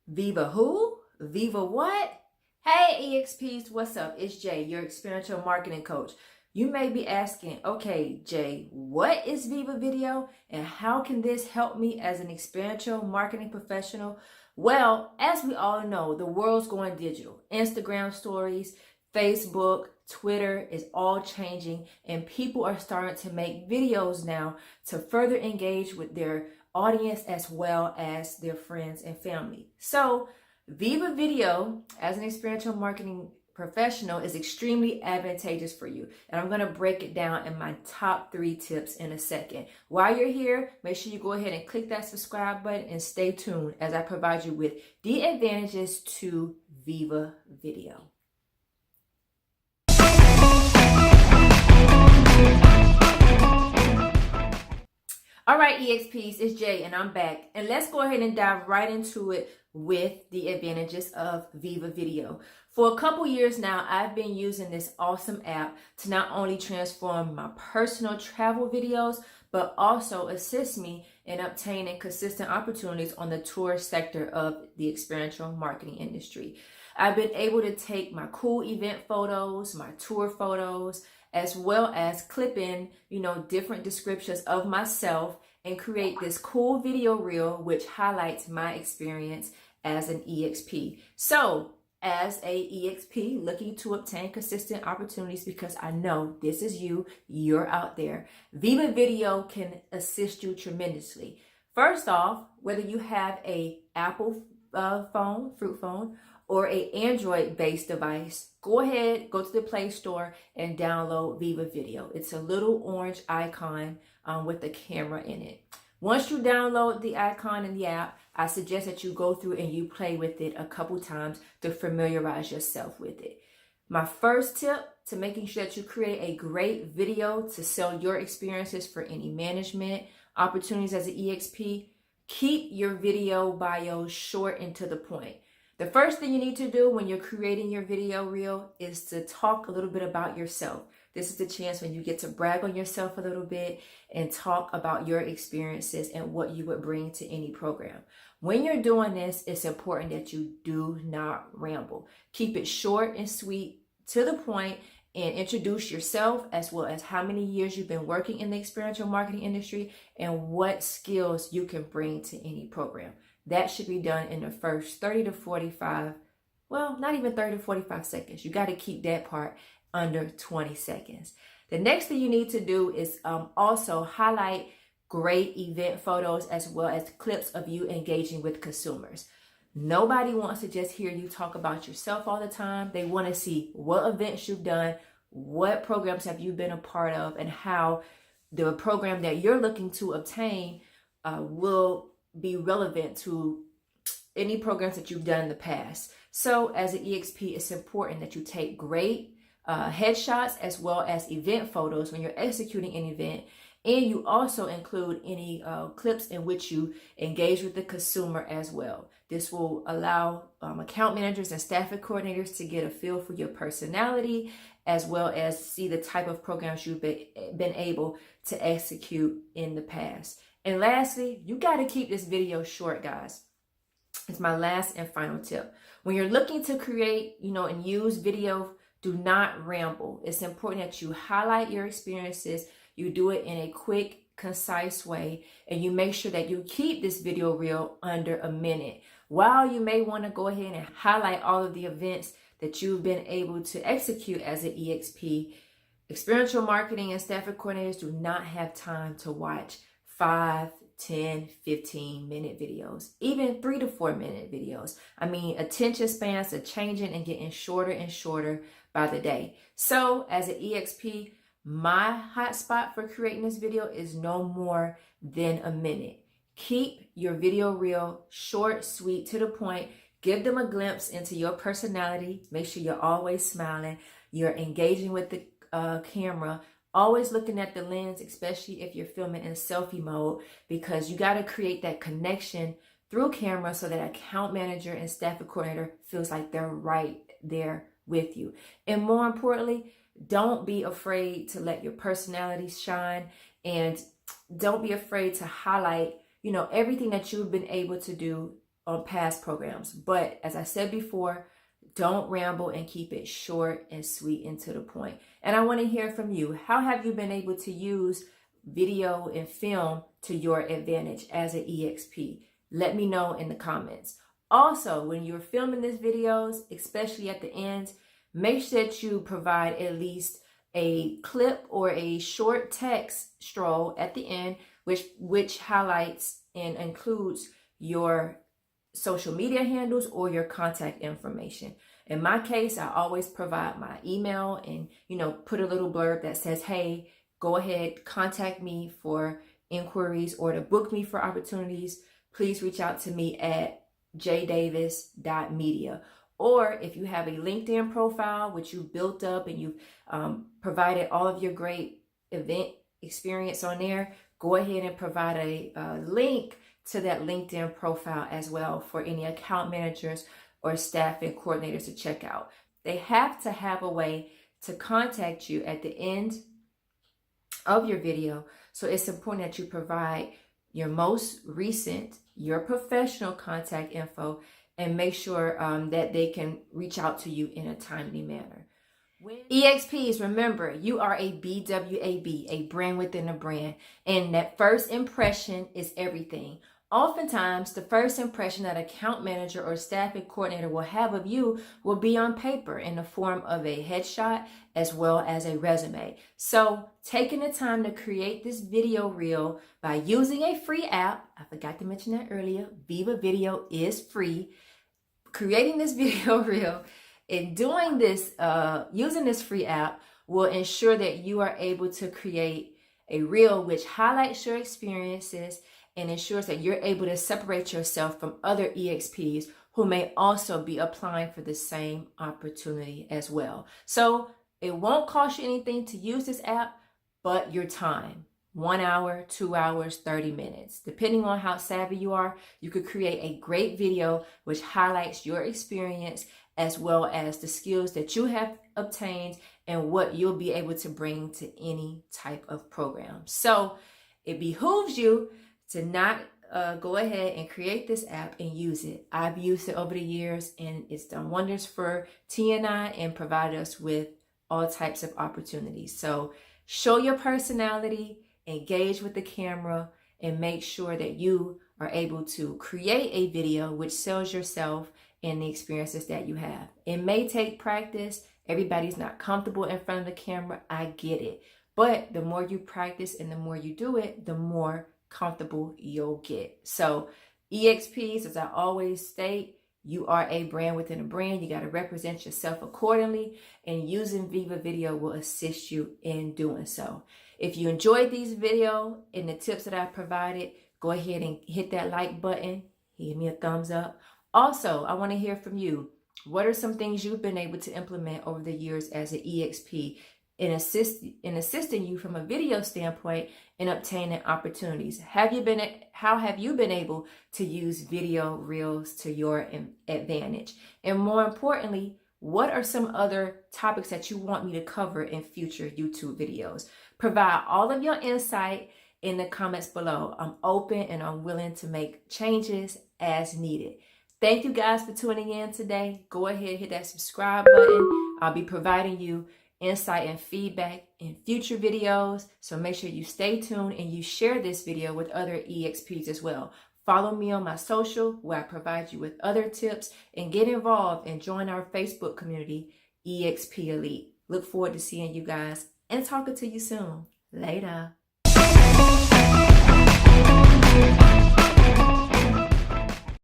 Viva who? Viva what? Hey EXPs, what's up? It's Jay, your experiential marketing coach. You may be asking, okay, Jay, what is Viva Video and how can this help me as an experiential marketing professional? Well, as we all know, the world's going digital. Instagram stories, Facebook, Twitter is all changing, and people are starting to make videos now to further engage with their audience as well as their friends and family. So Viva Video as an experiential marketing professional is extremely advantageous for you. And I'm going to break it down in my top 3 tips in a second. While you're here, make sure you go ahead and click that subscribe button and stay tuned as I provide you with the advantages to Viva Video. All right, EXPs, it's Jay and I'm back. And let's go ahead and dive right into it with the advantages of Viva Video. For a couple years now, I've been using this awesome app to not only transform my personal travel videos, but also assist me in obtaining consistent opportunities on the tour sector of the experiential marketing industry. I've been able to take my cool event photos, my tour photos, as well as clip in, different descriptions of myself and create this cool video reel which highlights my experience as an EXP. So, as a EXP looking to obtain consistent opportunities, because I know this is you're out there, Viva Video can assist you tremendously. First off, whether you have a Apple phone, fruit phone, or a Android-based device, go ahead, go to the Play Store and download Viva Video. It's a little orange icon with a camera in it. Once you download the icon in the app, I suggest that you go through and you play with it a couple times to familiarize yourself with it. My first tip to making sure that you create a great video to sell your experiences for any management opportunities as an EXP, keep your video bios short and to the point. The first thing you need to do when you're creating your video reel is to talk a little bit about yourself. This is the chance when you get to brag on yourself a little bit and talk about your experiences and what you would bring to any program. When you're doing this, it's important that you do not ramble. Keep it short and sweet, to the point, and introduce yourself as well as how many years you've been working in the experiential marketing industry and what skills you can bring to any program. That should be done in the first 30 to 45, well, not even 30 to 45 seconds. You got to keep that part under 20 seconds. The next thing you need to do is also highlight great event photos as well as clips of you engaging with consumers. Nobody wants to just hear you talk about yourself all the time. They want to see what events you've done, what programs have you been a part of, and how the program that you're looking to obtain will be relevant to any programs that you've done in the past. So as an EXP, it's important that you take great headshots as well as event photos when you're executing an event. And you also include any clips in which you engage with the consumer as well. This will allow account managers and staffing coordinators to get a feel for your personality, as well as see the type of programs you've been able to execute in the past. And lastly, you got to keep this video short, guys. It's my last and final tip. When you're looking to create, and use video, do not ramble. It's important that you highlight your experiences. You do it in a quick, concise way, and you make sure that you keep this video reel under a minute. While you may want to go ahead and highlight all of the events that you've been able to execute as an EXP, experiential marketing and staffing coordinators do not have time to watch 5, 10, 15-minute videos, even 3 to 4 minute videos. I mean, attention spans are changing and getting shorter and shorter by the day. So as an EXP, my hotspot for creating this video is no more than a minute. Keep your video reel short, sweet, to the point. Give them a glimpse into your personality. Make sure you're always smiling. You're engaging with the camera. Always looking at the lens, especially if you're filming in selfie mode, because you got to create that connection through camera so that account manager and staff coordinator feels like they're right there with you. And more importantly, don't be afraid to let your personality shine, and don't be afraid to highlight, everything that you've been able to do on past programs. But as I said before, don't ramble and keep it short and sweet and to the point. And I want to hear from you. How have you been able to use video and film to your advantage as an EXP? Let me know in the comments. Also, when you're filming these videos, especially at the end, make sure that you provide at least a clip or a short text stroll at the end, which highlights and includes your social media handles or your contact information. In my case, I always provide my email and, put a little blurb that says, hey, go ahead, contact me for inquiries or to book me for opportunities. Please reach out to me at jdavis.media. Or if you have a LinkedIn profile, which you've built up and you've provided all of your great event experience on there, go ahead and provide a link to that LinkedIn profile as well for any account managers or staff and coordinators to check out. They have to have a way to contact you at the end of your video. So it's important that you provide your most recent, your professional contact info, and make sure that they can reach out to you in a timely manner. EXPs, remember, you are a BWAB, a brand within a brand, and that first impression is everything. Oftentimes, the first impression that account manager or staffing coordinator will have of you will be on paper in the form of a headshot as well as a resume. So, taking the time to create this video reel by using a free app, I forgot to mention that earlier, VIVA Video is free. Creating this video reel and doing this, using this free app will ensure that you are able to create a reel which highlights your experiences and ensures that you're able to separate yourself from other EXPs who may also be applying for the same opportunity as well. So it won't cost you anything to use this app, but your time. 1 hour, 2 hours, 30 minutes. Depending on how savvy you are, you could create a great video which highlights your experience as well as the skills that you have obtained and what you'll be able to bring to any type of program. So it behooves you to not go ahead and create this app and use it. I've used it over the years and it's done wonders for TNI and provided us with all types of opportunities. So show your personality, engage with the camera, and make sure that you are able to create a video which sells yourself and the experiences that you have. It may take practice. Everybody's not comfortable in front of the camera. I get it. But the more you practice and the more you do it, the more comfortable you'll get. So EXPs, as I always state, you are a brand within a brand. You got to represent yourself accordingly, and using VIVA Video will assist you in doing so. If you enjoyed these videos and the tips that I provided, go ahead and hit that like button. Give me a thumbs up. Also, I want to hear from you. What are some things you've been able to implement over the years as an EXP in assisting you from a video standpoint in obtaining opportunities? How have you been able to use video reels to your advantage? And more importantly, what are some other topics that you want me to cover in future YouTube videos? Provide all of your insight in the comments below. I'm open and I'm willing to make changes as needed. Thank you guys for tuning in today. Go ahead, hit that subscribe button. I'll be providing you insight and feedback in future videos. So make sure you stay tuned and you share this video with other EXPs as well. Follow me on my social where I provide you with other tips, and get involved and join our Facebook community, EXP Elite. Look forward to seeing you guys and talking to you soon. Later.